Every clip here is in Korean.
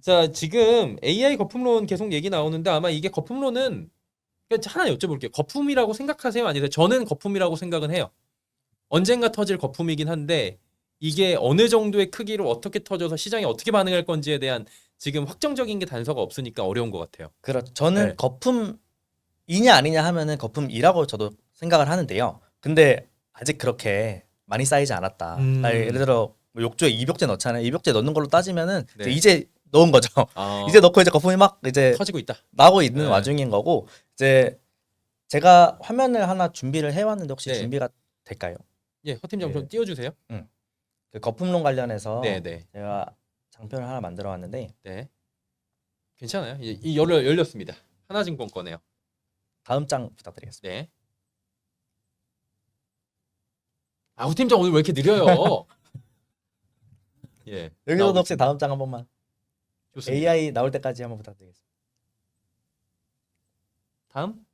자, 지금 AI 거품론 계속 얘기 나오는데 아마 이게 거품론은 그냥 하나 여쭤볼게요. 거품이라고 생각하세요? 아니세요? 저는 거품이라고 생각은 해요. 언젠가 터질 거품이긴 한데 이게 어느 정도의 크기로 어떻게 터져서 시장이 어떻게 반응할 건지에 대한 지금 확정적인 게 단서가 없으니까 어려운 것 같아요. 그렇죠. 저는 네. 거품이냐 아니냐 하면은 거품이라고 저도 생각을 하는데요. 근데 아직 그렇게 많이 쌓이지 않았다. 예를 음, 들어 뭐 욕조에 이벽제 넣잖아요. 이벽제 넣는 걸로 따지면은 네. 이제 넣은 거죠. 이제 어, 넣고 이제 거품이 막 이제 터지고 있다. 나고 있는 네. 와중인 거고 이제 제가 화면을 하나 준비를 해왔는데 혹시 네. 준비가 될까요? 예, 허 팀장 좀 그, 띄워주세요. 그 거품론 네, 관련해서 네, 제가 장표를 하나 만들어 왔는데 네. 괜찮아요. 열렸습니다. 하나증권 거네요. 다음 장 부탁드리겠습니다. 네. 아, 후 팀장 오늘 왜 이렇게 느려요? 예, 여기서도 나오고 혹시 있습니다. 다음 장 한 번만 좋습니다. AI 나올 때까지 한번 부탁드리겠습니다. 다음.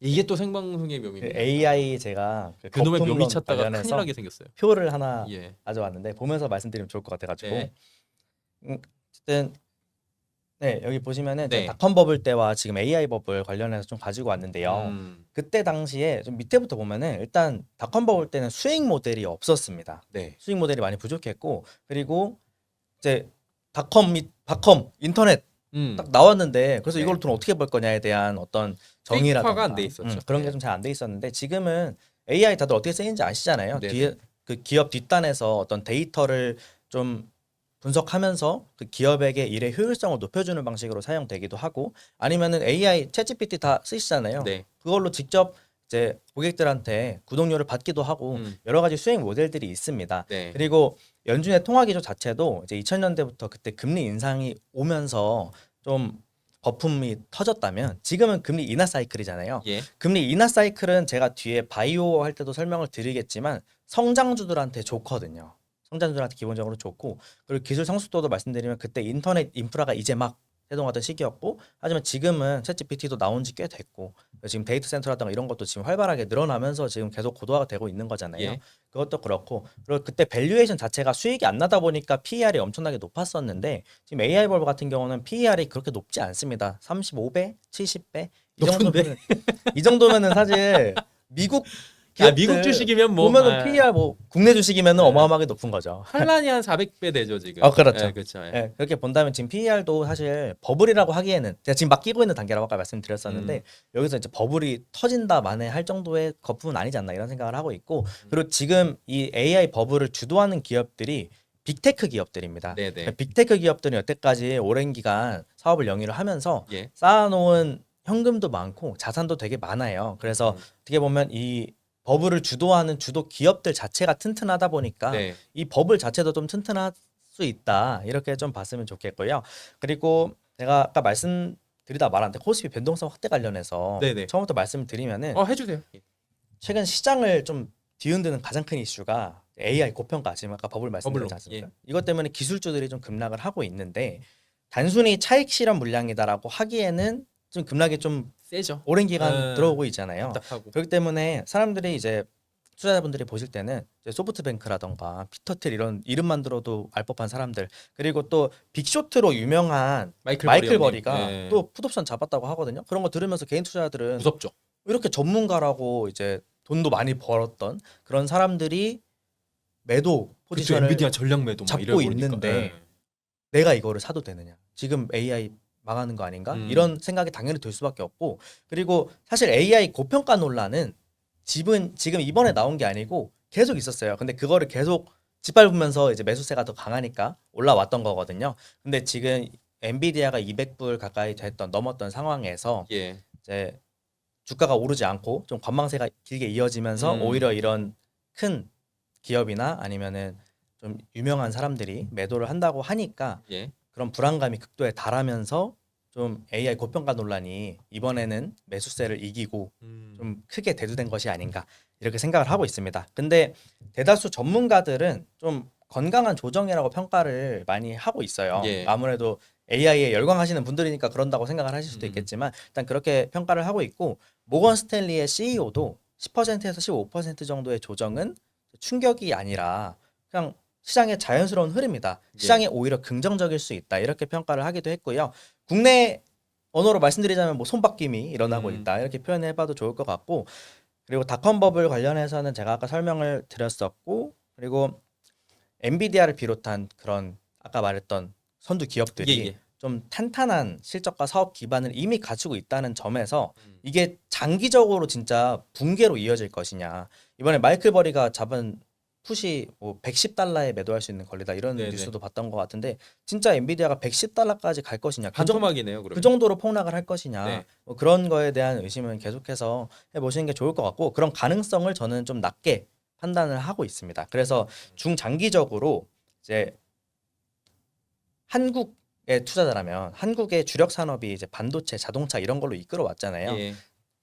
이게 또 생방송의 그 묘미입니다. AI 제가 그 그놈의 묘미 거품론 찾다가 큰일 관련해서 나게 생겼어요. 표를 하나 예. 가져왔는데 보면서 말씀드리면 좋을 것 같아가지고 네. 어쨌든 네 여기 보시면은 제가 네. 닷컴 버블 때와 지금 AI 버블 관련해서 좀 가지고 왔는데요. 음. 그때 당시에 좀 밑에부터 보면은 일단 닷컴 버블 때는 수익 모델이 없었습니다. 네. 수익 모델이 많이 부족했고 그리고 이제 닷컴 및 닷컴 인터넷 음. 딱 나왔는데 그래서 네. 이걸 돈 어떻게 벌 거냐에 대한 어떤 수익화가 안 돼 정의라던가 있었죠. 그런 게 네. 좀 잘 안 돼 있었는데 지금은 AI 다들 어떻게 쓰이는지 아시잖아요. 네, 네. 뒤에 그 기업 뒷단에서 어떤 데이터를 좀 분석하면서 그 기업에게 일의 효율성을 높여주는 방식으로 사용되기도 하고 아니면은 AI 챗GPT 다 쓰시잖아요. 네. 그걸로 직접 이제 고객들한테 구독료를 받기도 하고 음. 여러 가지 수익 모델들이 있습니다. 네. 그리고 연준의 통화 기조 자체도 이제 2000년대부터 그때 금리 인상이 오면서 좀 거품이 터졌다면 지금은 금리 인하 사이클이잖아요. 예. 금리 인하 사이클은 제가 뒤에 바이오 할 때도 설명을 드리겠지만 성장주들한테 좋거든요. 성장주들한테 기본적으로 좋고 그리고 기술 성숙도도 말씀드리면 그때 인터넷 인프라가 이제 막 태동하던 시기였고 하지만 지금은 챗GPT도 나온 지 꽤 됐고 지금 데이터 센터라든가 이런 것도 지금 활발하게 늘어나면서 지금 계속 고도화가 되고 있는 거잖아요. 예. 그것도 그렇고 그리고 그때 밸류에이션 자체가 수익이 안 나다 보니까 PER이 엄청나게 높았었는데 지금 AI 벌브 같은 경우는 PER이 그렇게 높지 않습니다. 35배, 70배 이 높은데. 정도면은 이 정도면은 사실 미국 아, 미국 기업들 주식이면 뭐 보면은 아, PER 뭐 국내 주식이면은 예. 어마어마하게 높은 거죠. 환란이 한 400배 되죠, 지금. 아 예, 그렇죠. 그렇죠. 예. 예, 그렇게 본다면 지금 PER도 사실 버블이라고 하기에는 제가 지금 막 끼고 있는 단계라고 아까 음. 말씀드렸었는데 여기서 이제 버블이 터진다 만에 할 정도의 거품은 아니지 않나 이런 생각을 하고 있고 그리고 지금 이 AI 버블을 주도하는 기업들이 빅테크 기업들입니다. 네, 네. 빅테크 기업들은 여태까지 오랜 기간 사업을 영위를 하면서 예. 쌓아놓은 현금도 많고 자산도 되게 많아요. 그래서 음. 어떻게 보면 이 버블을 주도하는 주도 기업들 자체가 튼튼하다 보니까 네. 이 버블 자체도 좀 튼튼할 수 있다. 이렇게 좀 봤으면 좋겠고요. 그리고 제가 아까 말씀드리다 말았는데 코스피 변동성 확대 관련해서 네, 네. 처음부터 말씀을 드리면은 해 주세요. 예. 최근 시장을 좀 뒤흔드는 가장 큰 이슈가 AI 고평가 지금 아까 버블 말씀드렸지 버블로. 예. 않습니까? 이것 때문에 기술주들이 좀 급락을 하고 있는데 단순히 차익 실현 물량이다라고 하기에는 좀 급락이 좀 세죠. 오랜 기간 예. 들어오고 있잖아요. 답답하고. 그렇기 때문에 사람들이 이제 투자자분들이 보실 때는 이제 소프트뱅크라던가 피터틀 이런 이름만 들어도 알 법한 사람들 그리고 또 빅쇼트로 유명한 마이클 버리 마이클 형님. 버리가 예. 또 풋옵션 잡았다고 하거든요. 그런 거 들으면서 개인 투자자들은 무섭죠. 이렇게 전문가라고 이제 돈도 많이 벌었던 그런 사람들이 매도 그쵸. 포지션을 엔비디아 전략 매도 막 이래 잡고 버리니까. 예. 있는데 내가 이거를 사도 되느냐? 지금 AI 망하는 거 아닌가? 음. 이런 생각이 당연히 들 수밖에 없고 그리고 사실 AI 고평가 논란은 지금 이번에 나온 게 아니고 계속 있었어요. 근데 그거를 계속 짓밟으면서 이제 매수세가 더 강하니까 올라왔던 거거든요. 근데 지금 엔비디아가 200불 가까이 됐던 넘었던 상황에서 예. 이제 주가가 오르지 않고 좀 관망세가 길게 이어지면서 음. 오히려 이런 큰 기업이나 아니면은 좀 유명한 사람들이 매도를 한다고 하니까 예. 그런 불안감이 극도에 달하면서 좀 AI 고평가 논란이 이번에는 매수세를 이기고 음. 좀 크게 대두된 것이 아닌가 이렇게 생각을 하고 있습니다. 근데 대다수 전문가들은 좀 건강한 조정이라고 평가를 많이 하고 있어요. 예. 아무래도 AI에 열광하시는 분들이니까 그런다고 생각을 하실 수도 음. 있겠지만 일단 그렇게 평가를 하고 있고 모건 스탠리의 CEO도 10%에서 15% 정도의 조정은 충격이 아니라 그냥 시장의 자연스러운 흐름이다. 예. 시장이 오히려 긍정적일 수 있다. 이렇게 평가를 하기도 했고요. 국내 언어로 말씀드리자면 뭐 손바뀜이 일어나고 있다. 이렇게 표현해봐도 좋을 것 같고 그리고 닷컴 버블 관련해서는 제가 아까 설명을 드렸었고 그리고 엔비디아를 비롯한 그런 아까 말했던 선두 기업들이 예. 좀 탄탄한 실적과 사업 기반을 이미 갖추고 있다는 점에서 음. 이게 장기적으로 진짜 붕괴로 이어질 것이냐. 이번에 마이클 버리가 잡은 풋이 뭐 $110에 매도할 수 있는 권리다 이런 네네. 뉴스도 봤던 것 같은데 진짜 엔비디아가 $110까지 갈 것이냐. 반토막이네요. 그 그러면. 정도로 폭락을 할 것이냐. 네. 뭐 그런 거에 대한 의심은 계속해서 해보시는 게 좋을 것 같고 그런 가능성을 저는 좀 낮게 판단을 하고 있습니다. 그래서 중장기적으로 이제 한국의 투자자라면 한국의 주력 산업이 이제 반도체, 자동차 이런 걸로 이끌어 왔잖아요. 예.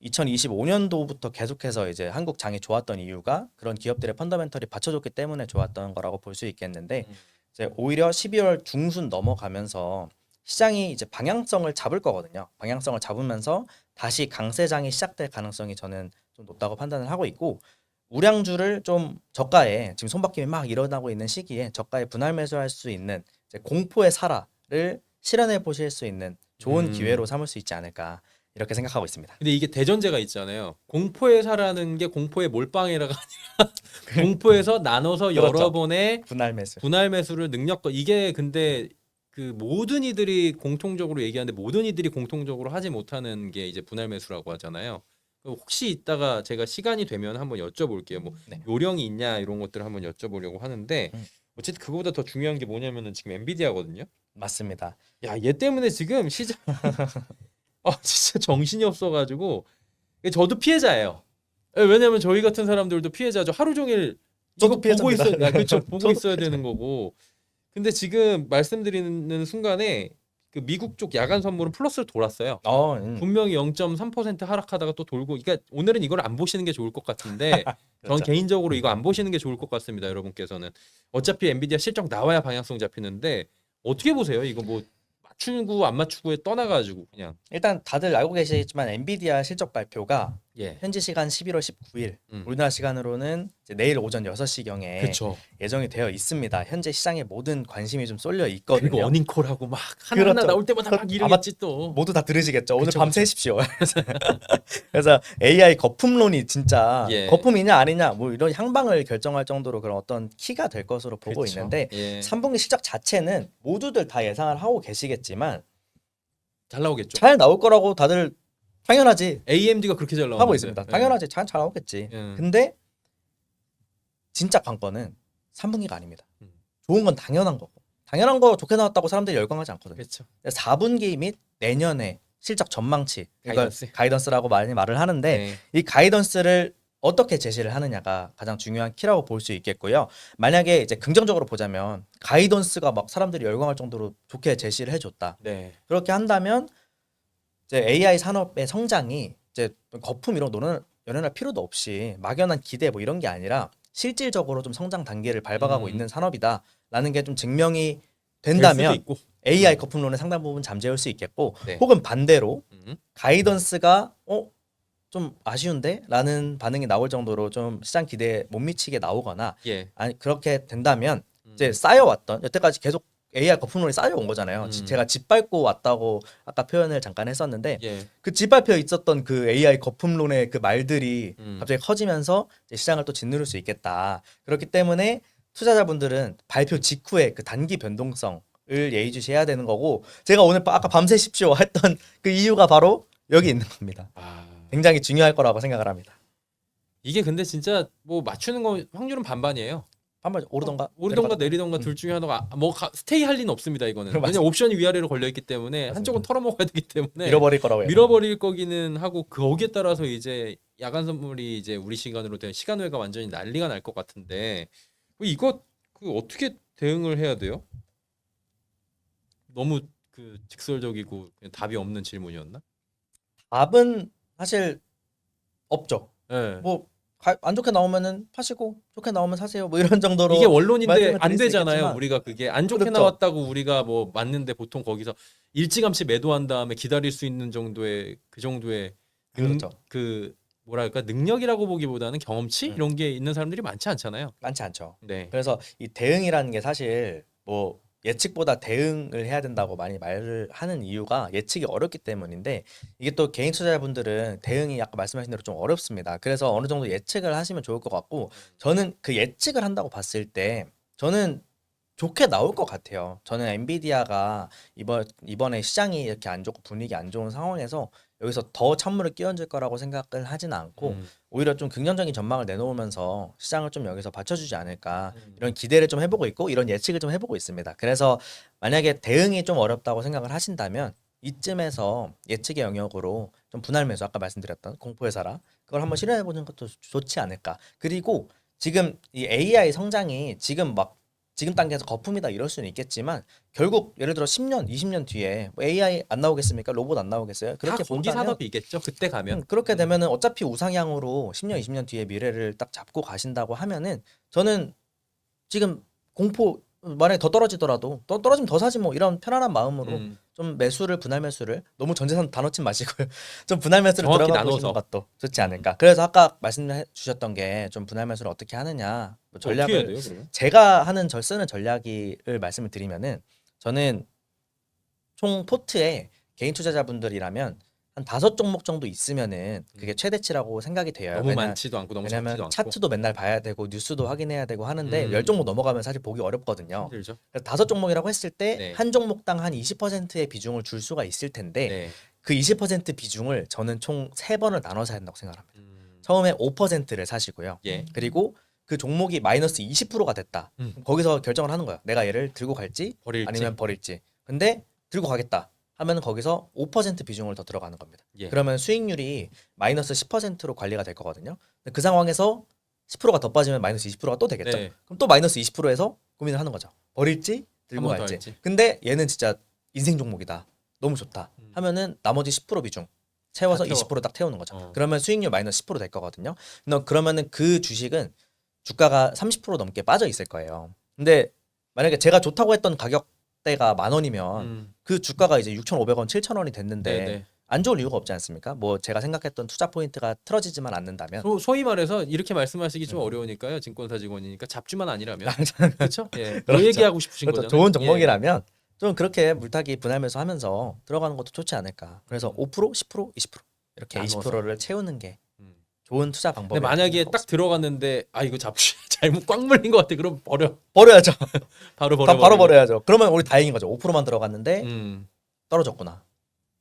2025년도부터 계속해서 이제 한국 장이 좋았던 이유가 그런 기업들의 펀더멘털이 받쳐줬기 때문에 좋았던 거라고 볼 수 있겠는데 이제 오히려 12월 중순 넘어가면서 시장이 이제 방향성을 잡을 거거든요. 방향성을 잡으면서 다시 강세장이 시작될 가능성이 저는 좀 높다고 판단을 하고 있고 우량주를 좀 저가에 지금 손바뀜이 막 일어나고 있는 시기에 저가에 분할 매수할 수 있는 이제 공포의 사라를 실현해 보실 수 있는 좋은 기회로 삼을 수 있지 않을까 이렇게 생각하고 있습니다. 근데 이게 대전제가 있잖아요. 공포의 사라는 게 공포의 몰빵이라가 아니라 공포에서 나눠서 여러 그렇죠. 번의 분할 매수. 분할 매수를 능력껏 이게 근데 그 모든 이들이 공통적으로 얘기하는데 모든 이들이 공통적으로 하지 못하는 게 이제 분할 매수라고 하잖아요. 혹시 이따가 제가 시간이 되면 한번 여쭤볼게요. 뭐 네. 요령이 있냐 이런 것들을 한번 여쭤보려고 하는데 어쨌든 그거보다 더 중요한 게 뭐냐면은 지금 엔비디아거든요. 맞습니다. 야, 얘 때문에 지금 시장 진짜 정신이 없어가지고 저도 피해자예요. 왜냐면 저희 같은 사람들도 피해자죠. 하루 종일 저도 이거 보고 피해자입니다. 있어야 그렇죠. 보고 저도 있어야 되는 거고. 근데 지금 말씀드리는 순간에 그 미국 쪽 야간 선물은 플러스로 돌았어요. 분명히 0.3% 하락하다가 또 돌고. 그러니까 오늘은 이걸 안 보시는 게 좋을 것 같은데 전 그렇죠. 개인적으로 이거 안 보시는 게 좋을 것 같습니다. 여러분께서는 어차피 엔비디아 실적 나와야 방향성 잡히는데 어떻게 보세요? 이거 뭐 맞추고 안 맞추고에 떠나가지고 그냥 일단 다들 알고 계시겠지만 엔비디아 실적 발표가 예. 현지 시간 11월 19일 음. 우리나라 시간으로는 이제 내일 오전 6시경에 그렇죠. 예정이 되어 있습니다. 현재 시장에 모든 관심이 좀 쏠려 그리고 있거든요. 어닝콜하고 막 하나하나 그렇죠. 나올 때마다 막 아마 이러겠지 또. 모두 다 들으시겠죠. 오늘 그쵸, 밤 그쵸. 새십시오. 그래서 AI 거품론이 진짜 예. 거품이냐 아니냐 뭐 이런 향방을 결정할 정도로 그런 어떤 키가 될 것으로 보고 그쵸. 있는데 예. 3분기 실적 자체는 모두들 다 예상을 하고 계시겠지만 잘 나오겠죠. 잘 나올 거라고 다들 당연하지 AMD가 그렇게 잘 나오는데. 하고 있습니다. 예. 당연하지 잘 나오겠지. 예. 근데 진짜 관건은 3분기가 아닙니다. 음. 좋은 건 당연한 거고 당연한 거 좋게 나왔다고 사람들이 열광하지 않거든요. 그렇죠. 4분기 및 내년에 실적 전망치 이걸 가이던스. 가이던스라고 많이 말을 하는데 네. 이 가이던스를 어떻게 제시를 하느냐가 가장 중요한 키라고 볼 수 있겠고요. 만약에 이제 긍정적으로 보자면 가이던스가 막 사람들이 열광할 정도로 좋게 제시를 해줬다. 네. 그렇게 한다면 이제 AI 산업의 성장이 이제 거품 이런 노는 연연할 필요도 없이 막연한 기대 뭐 이런 게 아니라 실질적으로 좀 성장 단계를 밟아가고 있는 산업이다라는 게 좀 증명이 될 된다면 수도 있고. AI 거품론의 상당 부분 잠재울 수 있겠고 네. 혹은 반대로 음. 가이던스가 좀 아쉬운데? 라는 반응이 나올 정도로 좀 시장 기대에 못 미치게 나오거나 예. 아니 그렇게 된다면 음. 이제 쌓여왔던 여태까지 계속 AI 거품론이 쌓여온 거잖아요. 음. 제가 짓밟고 왔다고 아까 표현을 잠깐 했었는데 예. 그 짓밟혀 있었던 그 AI 거품론의 그 말들이 음. 갑자기 커지면서 이제 시장을 또 짓누를 수 있겠다. 그렇기 때문에 투자자분들은 발표 직후에 그 단기 변동성을 예의주시해야 되는 거고 제가 오늘 아까 밤새십시오 했던 그 이유가 바로 여기 있는 겁니다. 굉장히 중요할 거라고 생각을 합니다. 이게 근데 진짜 뭐 맞추는 거 확률은 반반이에요. 한번 오르던가 내리던가 둘 중에 하나가 스테이 할 리는 없습니다. 이거는. 맞습니다. 왜냐면 옵션이 위아래로 걸려 있기 때문에 맞습니다. 한쪽은 털어먹어야 되기 때문에 밀어버릴 거라고 해요. 밀어버릴 거기는 하고 거기에 따라서 이제 야간 선물이 이제 우리 시간으로 된 시간외가 완전히 난리가 날 것 같은데 이거 어떻게 대응을 해야 돼요? 너무 그 직설적이고 그냥 답이 없는 질문이었나? 답은 사실 없죠. 예. 뭐 안 좋게 나오면은 파시고 좋게 나오면 사세요. 뭐 이런 정도로 이게 원론인데 말씀을 안 드릴 수 되잖아요. 있겠지만. 우리가 그게 안 좋게 그렇죠. 나왔다고 우리가 뭐 맞는데 보통 거기서 일찌감치 매도한 다음에 기다릴 수 있는 정도의 그 정도의 그렇죠. 그 뭐랄까 능력이라고 보기보다는 경험치 음. 이런 게 있는 사람들이 많지 않잖아요. 많지 않죠. 네. 그래서 이 대응이라는 게 사실 뭐 예측보다 대응을 해야 된다고 많이 말을 하는 이유가 예측이 어렵기 때문인데 이게 또 개인 투자자분들은 대응이 아까 말씀하신 대로 좀 어렵습니다. 그래서 어느 정도 예측을 하시면 좋을 것 같고 저는 그 예측을 한다고 봤을 때 저는 좋게 나올 것 같아요. 저는 엔비디아가 이번에 시장이 이렇게 안 좋고 분위기 안 좋은 상황에서 여기서 더 찬물을 끼얹을 거라고 생각을 하지는 않고 음. 오히려 좀 긍정적인 전망을 내놓으면서 시장을 좀 여기서 받쳐주지 않을까 음. 이런 기대를 좀 해보고 있고 이런 예측을 좀 해보고 있습니다. 그래서 만약에 대응이 좀 어렵다고 생각을 하신다면 이쯤에서 예측의 영역으로 좀 분할 매수 아까 말씀드렸던 공포의 사라 그걸 한번 실현해보는 것도 좋지 않을까. 그리고 지금 이 AI 성장이 지금 단계에서 거품이다 이럴 수는 있겠지만 결국 예를 들어 10년, 20년 뒤에 뭐 AI 안 나오겠습니까? 로봇 안 나오겠어요? 다 그렇게 거기 본다면 산업이겠죠. 그때 가면. 그렇게 되면은 어차피 우상향으로 10년, 20년 뒤에 미래를 딱 잡고 가신다고 하면은 저는 지금 공포 만약에 더 떨어지더라도 더 떨어지면 더 사지 뭐 이런 편안한 마음으로 음. 좀 분할 매수를 너무 전재산 다 넣지 마시고요. 좀 분할 매수를 정확히 들어가 나눠서. 보시는 것도 좋지 않을까. 그래서 아까 말씀해 주셨던 게 좀 분할 매수를 어떻게 하느냐 뭐 어떻게 해야 전략을 돼요, 그러면? 제가 쓰는 전략을 말씀을 드리면은 저는 총 포트에 개인 투자자분들이라면 한 5종목 정도 있으면은 그게 최대치라고 생각이 돼요. 너무 많지도 않고 너무 적지도 왜냐면 않고 차트도 맨날 봐야 되고 뉴스도 확인해야 되고 하는데 음. 10종목 넘어가면 사실 보기 어렵거든요. 힘들죠. 그래서 5종목이라고 했을 때 네. 한 종목당 한 20%의 비중을 줄 수가 있을 텐데 네. 그 20% 비중을 저는 총 3번을 나눠서 해야 된다고 생각합니다. 음. 처음에 5%를 사시고요. 예. 그리고 그 종목이 마이너스 20%가 됐다. 음. 그럼 거기서 결정을 하는 거예요. 내가 얘를 들고 갈지 버릴지. 아니면 버릴지. 근데 들고 가겠다 하면 거기서 5% 비중을 더 들어가는 겁니다. 예. 그러면 수익률이 마이너스 10%로 관리가 될 거거든요. 근데 그 상황에서 10%가 더 빠지면 마이너스 20%가 또 되겠죠. 네. 그럼 또 마이너스 20%에서 고민을 하는 거죠. 버릴지 들고 한번더 갈지. 할지. 근데 얘는 진짜 인생 종목이다. 너무 좋다. 하면은 나머지 10% 비중 채워서 다 태워. 20%딱 태우는 거죠. 어. 그러면 수익률 마이너스 10%될 거거든요. 그러면은 그 주식은 주가가 30% 넘게 빠져 있을 거예요. 근데 만약에 제가 좋다고 했던 가격대가 10,000원이면 음. 그 주가가 이제 6,500원, 7,000원이 됐는데 네, 네. 안 좋을 이유가 없지 않습니까? 뭐 제가 생각했던 투자 포인트가 틀어지지만 않는다면 소위 말해서 이렇게 말씀하시기 좀 음. 어려우니까요. 증권사 직원이니까 잡주만 아니라면. 그렇죠? 예. 뭐 그렇죠. 얘기하고 싶으신 그렇죠. 거잖아요. 좋은 예. 종목이라면 좀 그렇게 물타기 분할 매수하면서 들어가는 것도 좋지 않을까. 그래서 5%, 10%, 20% 이렇게 나눠서. 20%를 채우는 게 음. 좋은 투자 근데 방법이 만약에 딱 들어갔는데 아 이거 잡주 잘못 꽉 물린 것 같아. 그럼 버려야죠. 바로 바로 버려야죠. 그러면 우리 다행인 거죠. 5%만 들어갔는데 음. 떨어졌구나.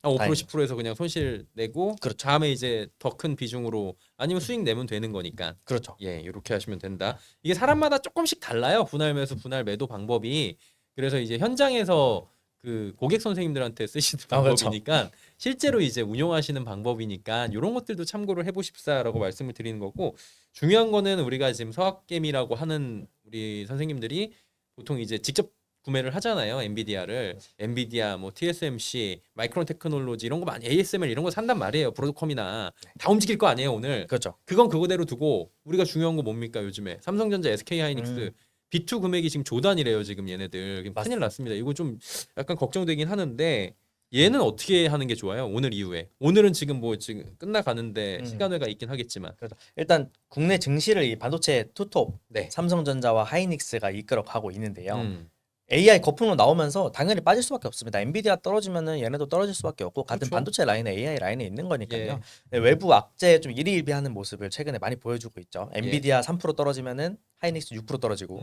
5% 다행이죠. 10%에서 그냥 손실 내고 그렇죠. 다음에 이제 더 큰 비중으로 아니면 수익 내면 되는 거니까. 그렇죠. 예, 이렇게 하시면 된다. 이게 사람마다 조금씩 달라요. 분할 매수, 분할 매도 방법이. 그래서 이제 현장에서 그 고객 선생님들한테 쓰시는 그렇죠. 방법이니까 실제로 이제 운용하시는 방법이니까 이런 것들도 참고를 해보십사라고 말씀을 드리는 거고 중요한 거는 우리가 지금 서학개미라고 하는 우리 선생님들이 보통 이제 직접 구매를 하잖아요. 엔비디아를 엔비디아 뭐 TSMC 마이크론 테크놀로지 이런 거 많이 ASML 이런 거 산단 말이에요. 브로드컴이나 다 움직일 거 아니에요 오늘. 그렇죠. 그건 그거대로 두고 우리가 중요한 거 뭡니까 요즘에 삼성전자, SK하이닉스 B2 금액이 지금 조단이래요 지금 얘네들. 큰일 맞습니다. 났습니다. 이거 좀 약간 걱정되긴 하는데 얘는 어떻게 하는 게 좋아요? 오늘 이후에 오늘은 지금 뭐 지금 끝나가는데 시간회가 있긴 하겠지만 그렇죠. 일단 국내 증시를 이 반도체 투톱 네. 삼성전자와 하이닉스가 이끌어 가고 있는데요. 음. AI 거품으로 나오면서 당연히 빠질 수밖에 없습니다. 엔비디아 떨어지면은 얘네도 떨어질 수밖에 없고 같은 그렇죠. 반도체 라인에 AI 라인에 있는 거니까요. 예. 네, 외부 악재 좀 일희일비하는 모습을 최근에 많이 보여주고 있죠. 엔비디아 3% 떨어지면은 하이닉스 6% 떨어지고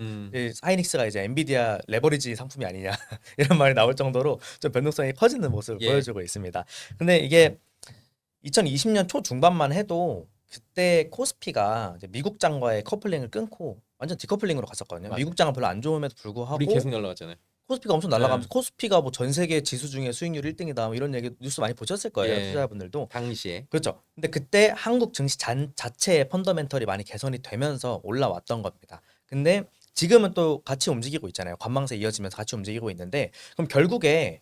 하이닉스가 이제 엔비디아 레버리지 상품이 아니냐 이런 말이 나올 정도로 좀 변동성이 커지는 모습을 예. 보여주고 있습니다. 근데 이게 2020년 초 중반만 해도 그때 코스피가 이제 미국장과의 커플링을 끊고 완전 디커플링으로 갔었거든요. 맞아요. 미국장은 별로 안 좋음에도 불구하고 우리 계속 날라갔잖아요. 코스피가 엄청 날아가면서 네. 코스피가 뭐 전 세계 지수 중에 수익률 1등이다 뭐 이런 얘기 뉴스 많이 보셨을 거예요. 예. 투자자분들도. 당시에 그렇죠. 근데 그때 한국 증시 자체의 펀더멘털이 많이 개선이 되면서 올라왔던 겁니다. 근데 지금은 또 같이 움직이고 있잖아요. 관망세 이어지면서 같이 움직이고 있는데 그럼 결국에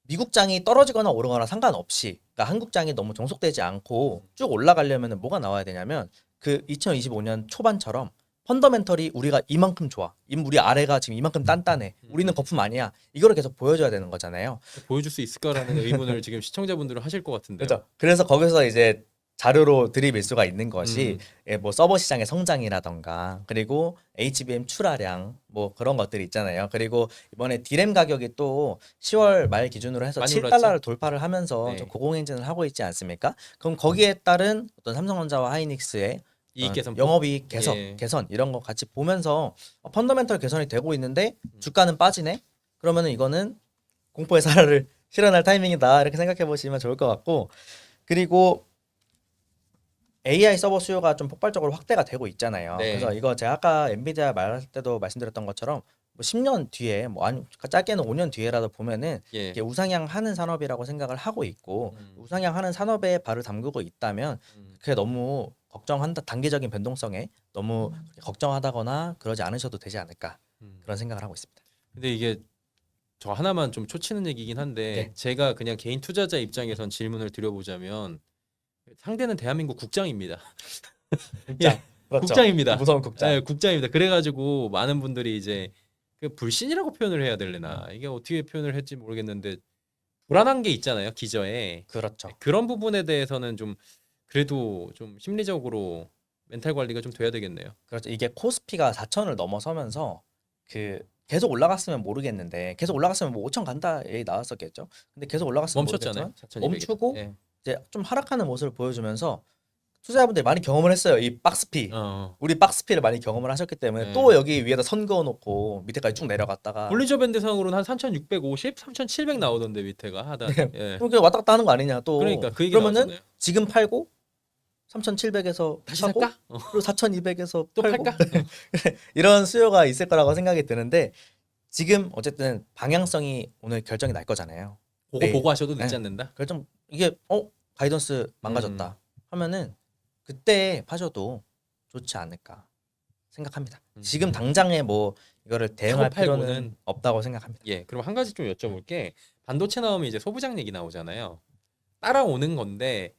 미국장이 떨어지거나 오르거나 상관없이 그러니까 한국장이 너무 종속되지 않고 쭉 올라가려면 뭐가 나와야 되냐면 그 2025년 초반처럼 펀더멘털이 우리가 이만큼 좋아. 우리 아래가 지금 이만큼 단단해. 우리는 거품 아니야. 이거를 계속 보여줘야 되는 거잖아요. 보여줄 수 있을까라는 의문을 지금 시청자분들은 하실 것 같은데요. 그렇죠. 그래서 거기서 이제 자료로 들이밀 수가 있는 것이 음. 뭐 서버 시장의 성장이라던가 그리고 HBM 출하량 뭐 그런 것들이 있잖아요. 그리고 이번에 디램 가격이 또 10월 말 기준으로 해서 많이 7달러를 올랐죠. 돌파를 하면서 좀 네. 고공행진을 하고 있지 않습니까? 그럼 거기에 따른 어떤 삼성전자와 하이닉스의 이익 개선 영업이익 예. 개선 이런 거 같이 보면서 펀더멘털 개선이 되고 있는데 음. 주가는 빠지네? 그러면은 이거는 공포의 사활을 실현할 타이밍이다 이렇게 생각해 보시면 좋을 것 같고 그리고 AI 서버 수요가 좀 폭발적으로 확대가 되고 있잖아요. 그래서 네. 이거 제가 아까 엔비디아 말할 때도 말씀드렸던 것처럼 뭐 10년 뒤에 뭐 아니 짧게는 5년 뒤에라도 보면은 예. 이게 우상향하는 산업이라고 생각을 하고 있고 음. 우상향하는 산업에 발을 담그고 있다면 음. 그게 너무 걱정한다 단기적인 변동성에 너무 걱정하다거나 그러지 않으셔도 되지 않을까 음. 그런 생각을 하고 있습니다. 근데 이게 저 하나만 좀 초치는 얘기긴 한데 네. 제가 그냥 개인 투자자 입장에선 질문을 드려보자면 상대는 대한민국 국장입니다. 예, 국장 그렇죠. 국장입니다. 무서운 국장. 예, 국장입니다. 그래가지고 많은 분들이 이제 그 불신이라고 표현을 해야 되려나 이게 어떻게 표현을 했지 모르겠는데 불안한 게 있잖아요 기저에. 그렇죠. 그런 부분에 대해서는 좀 그래도 좀 심리적으로 멘탈 관리가 좀 돼야 되겠네요. 그렇죠. 이게 코스피가 4천을 넘어서면서 그 계속 올라갔으면 모르겠는데 계속 올라갔으면 뭐 5천 간다 얘기 나왔었겠죠. 근데 계속 올라갔으면 멈췄잖아요. 모르겠지만 4,200이다. 멈추고 예. 이제 좀 하락하는 모습을 보여주면서 투자자분들이 많이 경험을 했어요. 이 박스피. 어. 우리 박스피를 많이 경험을 하셨기 때문에 예. 또 여기 위에다 선 그어 놓고 밑에까지 쭉 내려갔다가 볼리저 밴드상으로는 한 3,650, 3,700 나오던데 밑에가 하단. 예. 그렇게 왔다 갔다 하는 거 아니냐 또. 그러니까 그 얘기 그러면은 나왔잖아요. 지금 팔고 3,700에서 다시 사고 살까? 그리고 4,200에서 또 팔고 팔까? 이런 수요가 있을 거라고 생각이 드는데 지금 어쨌든 방향성이 오늘 결정이 날 거잖아요. 그거 내일. 보고 하셔도 늦지 네. 않는다. 결정 이게 가이던스 망가졌다 하면은 그때 파셔도 좋지 않을까 생각합니다. 지금 당장에 뭐 이거를 대응할 사고 팔고는. 필요는 없다고 생각합니다. 예. 그럼 한 가지 좀 여쭤볼게. 반도체 나오면 이제 소부장 얘기 나오잖아요. 따라오는 건데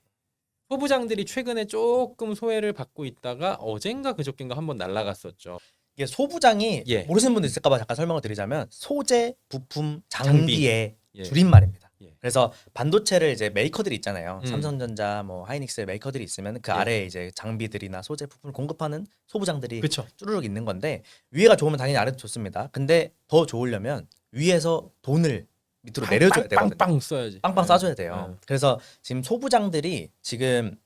소부장들이 최근에 조금 소외를 받고 있다가 어젠가 그저께인가 한번 날라갔었죠. 이게 소부장이 예. 모르시는 분도 있을까 봐 잠깐 설명을 드리자면 소재, 부품, 장비. 장비의 예. 줄임말입니다. 예. 그래서 반도체를 이제 메이커들이 있잖아요. 음. 삼성전자, 뭐 하이닉스의 메이커들이 있으면 그 예. 아래에 이제 장비들이나 소재, 부품을 공급하는 소부장들이 그렇죠. 쭈르륵 있는 건데 위에가 좋으면 당연히 아래도 좋습니다. 근데 더 좋으려면 위에서 돈을 밑으로 내려줘야 되거든요. 빵빵 써야지. 빵빵 예. 싸줘야 돼요. 예. 그래서 지금 소부장들이 지금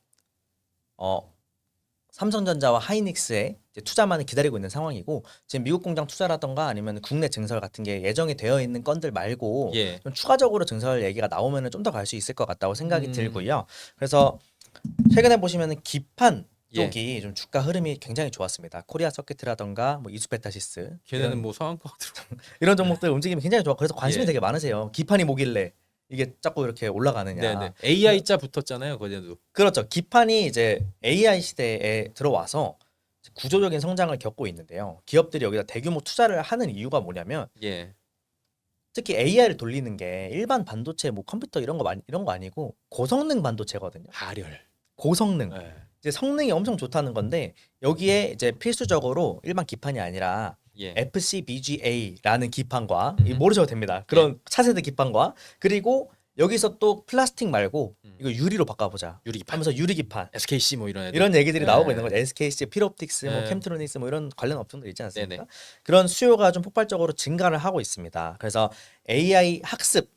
삼성전자와 하이닉스에 이제 투자만을 기다리고 있는 상황이고 지금 미국 공장 투자라던가 아니면 국내 증설 같은 게 예정이 되어 있는 건들 말고 예. 좀 추가적으로 증설 얘기가 나오면은 좀 더 갈 수 있을 것 같다고 생각이 음. 들고요. 그래서 최근에 보시면은 기판 예. 쪽이 좀 주가 흐름이 굉장히 좋았습니다. 코리아 서킷이라던가 뭐 이수페타시스 걔네는 뭐 상한가로 이런 종목들 움직임이 굉장히 좋아. 그래서 관심이 예. 되게 많으세요. 기판이 뭐길래 이게 자꾸 이렇게 올라가느냐. 네네. AI 자 붙었잖아요. 거기도. 그렇죠. 기판이 이제 AI 시대에 들어와서 구조적인 성장을 겪고 있는데요. 기업들이 여기다 대규모 투자를 하는 이유가 뭐냐면 예. 특히 AI를 돌리는 게 일반 반도체 뭐 컴퓨터 이런 거 아니고 고성능 반도체거든요. 발열. 고성능. 예. 이제 성능이 엄청 좋다는 건데 여기에 이제 필수적으로 일반 기판이 아니라 예. FCBGA라는 기판과 음. 모르셔도 됩니다. 그런 차세대 기판과 그리고 여기서 또 플라스틱 말고 이거 유리로 바꿔보자 유리기판. 하면서 유리 기판 SKC 뭐 이런 애들. 이런 얘기들이 예. 나오고 있는 거죠. SKC, 필옵틱스, 뭐 예. 캠트로닉스 뭐 이런 관련 업종들 있지 않습니까? 네네. 그런 수요가 좀 폭발적으로 증가를 하고 있습니다. 그래서 AI 학습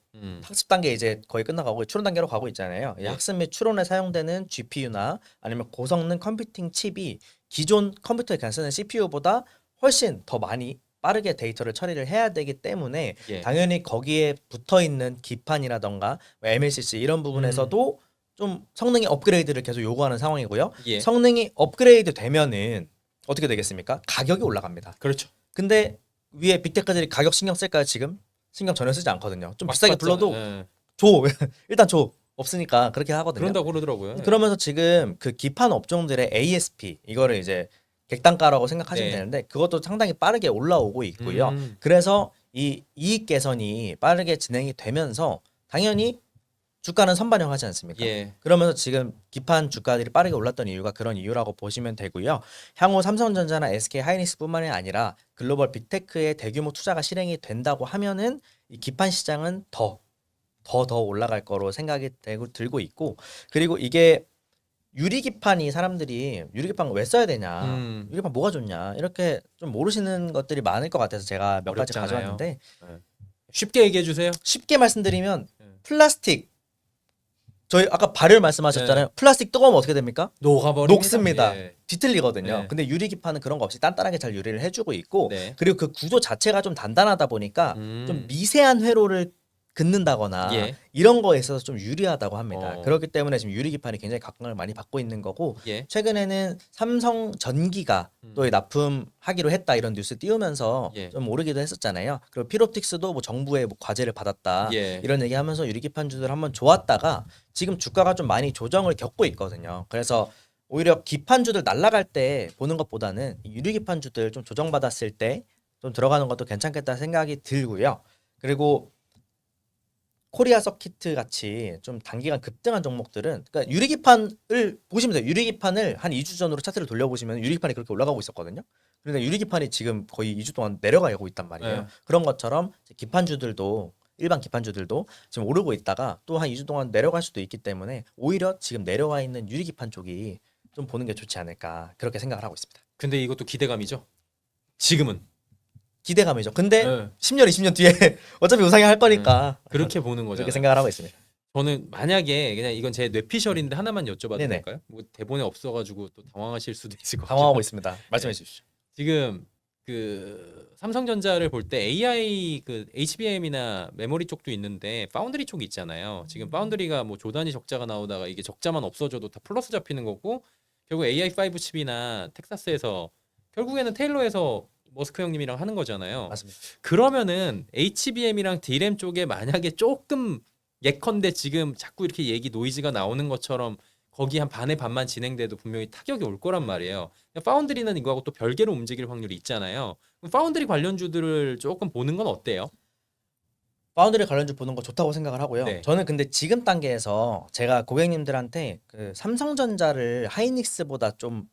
단계 이제 거의 끝나가고 추론 단계로 가고 있잖아요. 이 예. 학습 및 추론에 사용되는 GPU나 아니면 고성능 컴퓨팅 칩이 기존 컴퓨터에 그냥 쓰는 CPU보다 훨씬 더 많이 빠르게 데이터를 처리를 해야 되기 때문에 예. 당연히 거기에 붙어 있는 기판이라던가 MLCC 이런 부분에서도 좀 성능의 업그레이드를 계속 요구하는 상황이고요. 예. 성능이 업그레이드 되면은 어떻게 되겠습니까? 가격이 올라갑니다. 그렇죠. 근데 위에 빅테크들이 가격 신경 쓸까요? 지금 신경 전혀 쓰지 않거든요. 좀 비싸게 불러도 예. 줘 일단 줘 없으니까 그렇게 하거든요. 그런다고 그러더라고요. 그러면서 지금 그 기판 업종들의 ASP 이거를 이제 객단가라고 생각하시면 네. 되는데 그것도 상당히 빠르게 올라오고 있고요. 음. 그래서 이 이익 개선이 빠르게 진행이 되면서 당연히 주가는 선반영하지 않습니까? 예. 그러면서 지금 기판 주가들이 빠르게 올랐던 이유가 그런 이유라고 보시면 되고요. 향후 삼성전자나 SK 하이닉스뿐만이 아니라 글로벌 빅테크의 대규모 투자가 실행이 된다고 하면은 이 기판 시장은 더 올라갈 거로 생각이 들고 있고 그리고 이게 유리기판이 사람들이 유리기판 왜 써야 되냐, 유리기판 뭐가 좋냐 이렇게 좀 모르시는 것들이 많을 것 같아서 제가 몇 가지 어렵잖아요. 가져왔는데 네. 쉽게 얘기해 주세요. 쉽게 말씀드리면 네. 플라스틱 저희 아까 발열 말씀하셨잖아요. 플라스틱 뜨거우면 어떻게 됩니까? 녹아버립니다. 녹습니다. 예. 뒤틀리거든요. 네. 근데 유리기판은 그런 거 없이 단단하게 잘 유리를 해주고 있고 네. 그리고 그 구조 자체가 좀 단단하다 보니까 음. 좀 미세한 회로를 긋는다거나 예. 이런 거에 있어서 좀 유리하다고 합니다. 어. 그렇기 때문에 지금 유리기판이 굉장히 각광을 많이 받고 있는 거고 예. 최근에는 삼성 전기가 또 납품하기로 했다 이런 뉴스 띄우면서 예. 좀 오르기도 했었잖아요. 그리고 피롭틱스도 뭐 정부의 뭐 과제를 받았다 예. 이런 얘기하면서 유리기판 주들 한번 좋았다가 지금 주가가 좀 많이 조정을 겪고 있거든요. 그래서 오히려 기판주들 날아갈 때 보는 것보다는 이 유리기판주들 좀 조정받았을 때 좀 들어가는 것도 괜찮겠다 생각이 들고요. 그리고 코리아 서키트 같이 좀 단기간 급등한 종목들은 그러니까 유리기판을 보시면 돼요. 유리기판을 한 2주 전으로 차트를 돌려보시면 유리기판이 그렇게 올라가고 있었거든요. 그런데 유리기판이 지금 거의 2주 동안 내려가고 있단 말이에요. 네. 그런 것처럼 기판주들도 일반 기판주들도 지금 오르고 있다가 또 한 2주 동안 내려갈 수도 있기 때문에 오히려 지금 내려와 있는 유리기판 쪽이 좀 보는 게 좋지 않을까 그렇게 생각을 하고 있습니다. 근데 이것도 기대감이죠. 지금은 기대감이죠. 근데 네. 10년, 20년 뒤에 어차피 우상이 할 거니까 그렇게 보는 거잖아요. 그렇게 생각을 하고 있습니다. 저는 만약에 그냥 이건 제 뇌피셜인데 하나만 여쭤봐도 네네. 될까요? 뭐 대본에 없어가지고 또 당황하실 수도 있을 것 같아요. 당황하고 있습니다. 말씀해 주십시오. 지금 그 삼성전자를 볼 때 AI 그 HBM이나 메모리 쪽도 있는데 파운드리 쪽이 있잖아요. 지금 파운드리가 뭐 조단위 적자가 나오다가 이게 적자만 없어져도 다 플러스 잡히는 거고 결국 AI5 칩이나 텍사스에서 결국에는 테일러에서 머스크 형님이랑 하는 거잖아요. 맞습니다. 그러면은 HBM이랑 D램 쪽에 만약에 조금 예컨대 지금 자꾸 이렇게 얘기 노이즈가 나오는 것처럼 거기 한 반의 반만 진행돼도 분명히 타격이 올 거란 말이에요. 파운드리는 이거하고 또 별개로 움직일 확률이 있잖아요. 그럼 파운드리 관련주들을 조금 보는 건 어때요? 파운드리 관련주 보는 거 좋다고 생각을 하고요. 네. 저는 근데 지금 단계에서 제가 고객님들한테 그 삼성전자를 하이닉스보다 좀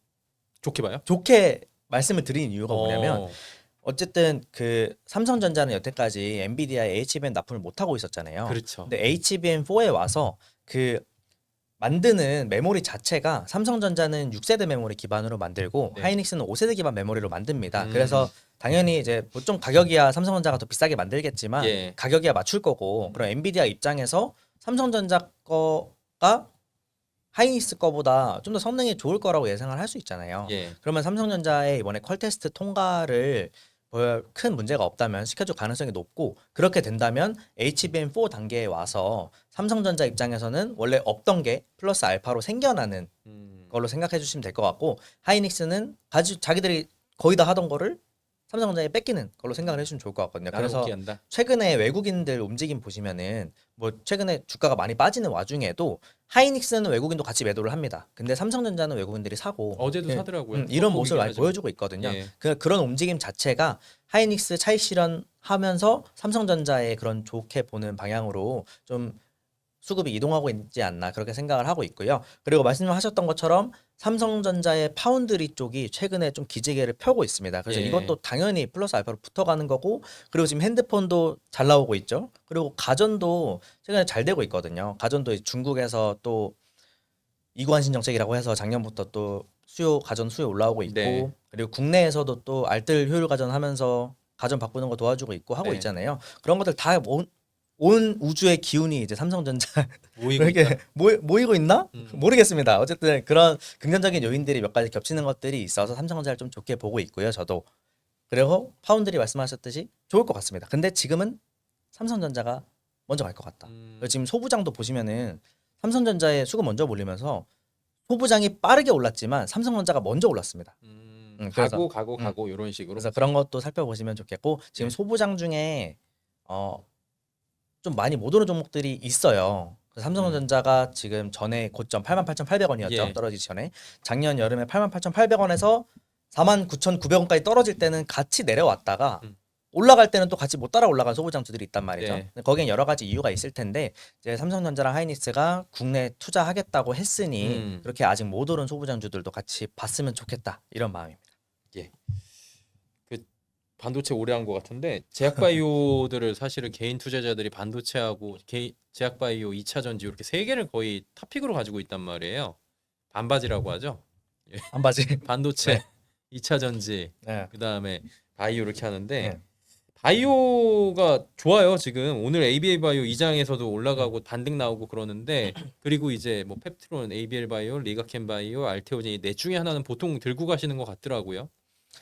좋게 봐요? 좋게 말씀을 드린 이유가 뭐냐면 어, 어쨌든 그 삼성전자는 여태까지 엔비디아의 HBM 납품을 못 하고 있었잖아요. 그렇죠. 근데 HBM4에 와서 그 만드는 메모리 자체가 삼성전자는 6세대 메모리 기반으로 만들고 네. 하이닉스는 5세대 기반 메모리로 만듭니다. 음. 그래서 당연히 이제 보통 가격이야 삼성전자가 더 비싸게 만들겠지만 예. 가격이야 맞출 거고 그럼 엔비디아 입장에서 삼성전자 거가 하이닉스 거보다 좀 더 성능이 좋을 거라고 예상을 할 수 있잖아요. 예. 그러면 삼성전자의 이번에 퀄 테스트 통과를 큰 문제가 없다면 시켜줄 가능성이 높고 그렇게 된다면 HBM4 단계에 와서 삼성전자 입장에서는 원래 없던 게 플러스 알파로 생겨나는 걸로 생각해 주시면 될 것 같고 하이닉스는 자기들이 거의 다 하던 거를 삼성전자에 뺏기는 걸로 생각을 해주시면 좋을 것 같거든요. 그래서 한다. 최근에 외국인들 움직임 보시면은 뭐 최근에 주가가 많이 빠지는 와중에도 하이닉스는 외국인도 같이 매도를 합니다. 근데 삼성전자는 외국인들이 사고 어제도 예, 사더라고요. 이런 모습을 뽀뽀이긴 많이 하지만. 보여주고 있거든요. 예. 그런 움직임 자체가 하이닉스 차익 실현하면서 삼성전자의 그런 좋게 보는 방향으로 좀 수급이 이동하고 있지 않나 그렇게 생각을 하고 있고요. 그리고 말씀하셨던 것처럼 삼성전자의 파운드리 쪽이 최근에 좀 기지개를 펴고 있습니다. 그래서 예. 이것도 당연히 플러스 알파로 붙어가는 거고 그리고 지금 핸드폰도 잘 나오고 있죠. 그리고 가전도 최근에 잘 되고 있거든요. 가전도 중국에서 또 이구안신 정책이라고 해서 작년부터 또 가전 수요 올라오고 있고 네. 그리고 국내에서도 또 알뜰 효율 가전 하면서 가전 바꾸는 거 도와주고 있고 하고 네. 있잖아요. 그런 것들 다 온 우주의 기운이 이제 삼성전자 모이고 이렇게 있다. 모이고 있나? 음. 모르겠습니다. 어쨌든 그런 긍정적인 요인들이 몇 가지 겹치는 것들이 있어서 삼성전자를 좀 좋게 보고 있고요. 저도. 그리고 파운드리 말씀하셨듯이 좋을 것 같습니다. 근데 지금은 삼성전자가 먼저 갈 것 같다. 지금 소부장도 보시면은 삼성전자의 수급 먼저 몰리면서 소부장이 빠르게 올랐지만 삼성전자가 먼저 올랐습니다. 그래서 가고 이런 식으로. 그래서 그런 것도 살펴보시면 좋겠고 지금 네. 소부장 중에 좀 많이 못 오른 종목들이 있어요. 삼성전자가 지금 전에 고점 88,800원이었죠. 예. 떨어지기 전에 작년 여름에 88,800원에서 49,900원까지 떨어질 때는 같이 내려왔다가 올라갈 때는 또 같이 못 따라 올라간 소부장주들이 있단 말이죠. 네. 거기엔 여러 가지 이유가 있을 텐데 이제 삼성전자랑 하이닉스가 국내 투자하겠다고 했으니 그렇게 아직 못 오른 소부장주들도 같이 봤으면 좋겠다 이런 마음입니다. 반도체 오래 한 것 같은데 제약바이오들을 사실은 개인 투자자들이 반도체하고 제약바이오, 2차 전지 이렇게 세 개를 거의 탑픽으로 가지고 있단 말이에요. 반바지라고 하죠. 안 봐지. 반도체, 네. 2차 전지, 네. 그다음에 바이오 이렇게 하는데 네. 바이오가 좋아요. 지금 오늘 ABL 바이오 2장에서도 올라가고 반등 나오고 그러는데 그리고 이제 뭐 펩트론, ABL 바이오, 리가켄 바이오, 알테오젠 이 넷 중에 하나는 보통 들고 가시는 것 같더라고요.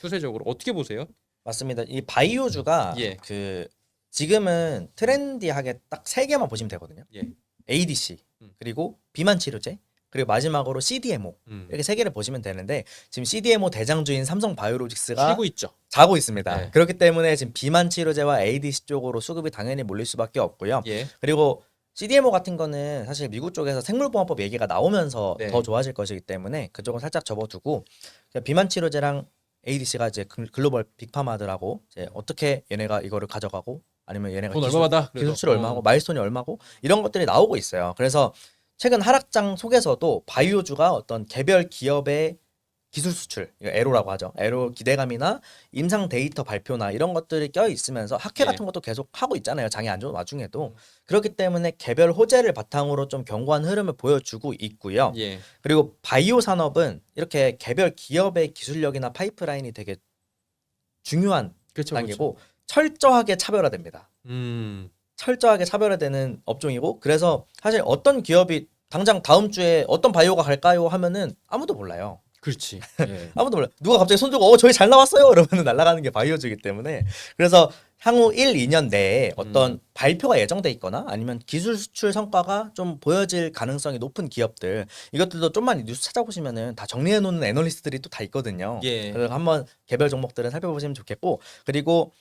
추세적으로 어떻게 보세요? 맞습니다. 이 바이오주가 예. 그 지금은 트렌디하게 딱 세 개만 보시면 되거든요. 예. ADC 음. 그리고 비만 치료제 그리고 마지막으로 CDMO 이렇게 세 개를 보시면 되는데 지금 CDMO 대장주인 삼성 바이오로직스가 쉬고 있죠. 자고 있습니다. 네. 그렇기 때문에 지금 비만 치료제와 ADC 쪽으로 수급이 당연히 몰릴 수밖에 없고요. 예. 그리고 CDMO 같은 거는 사실 미국 쪽에서 생물보안법 얘기가 나오면서 네. 더 좋아질 것이기 때문에 그쪽은 살짝 접어두고 비만 치료제랑 ADC가 이제 글로벌 빅파마들하고 이제 어떻게 얘네가 이거를 가져가고 아니면 얘네가 돈 얼마 받아? 그래서. 기술수를 얼마하고 마일스톤이 얼마고 이런 것들이 나오고 있어요. 그래서 최근 하락장 속에서도 바이오주가 어떤 개별 기업의 기술 수출, 이거 에로라고 하죠. 에로 기대감이나 임상 데이터 발표나 이런 것들이 껴 있으면서 학회 예. 같은 것도 계속 하고 있잖아요. 장이 안 좋은 와중에도. 그렇기 때문에 개별 호재를 바탕으로 좀 견고한 흐름을 보여주고 있고요. 예. 그리고 바이오 산업은 이렇게 개별 기업의 기술력이나 파이프라인이 되게 중요한 그렇죠. 단계고 철저하게 차별화됩니다. 철저하게 차별화되는 업종이고 그래서 사실 어떤 기업이 당장 다음 주에 어떤 바이오가 갈까요 하면은 아무도 몰라요. 그렇지. 예. 아무도 몰라. 누가 갑자기 손 들고 저희 잘 나왔어요. 이러면 날아가는 게 바이오주기 때문에 그래서 향후 1, 2년 내에 어떤 발표가 예정돼 있거나 아니면 기술 수출 성과가 좀 보여질 가능성이 높은 기업들 이것들도 좀만 뉴스 찾아보시면은 다 정리해 놓는 애널리스트들이 또 다 있거든요. 예. 그래서 한번 개별 종목들은 살펴보시면 좋겠고 그리고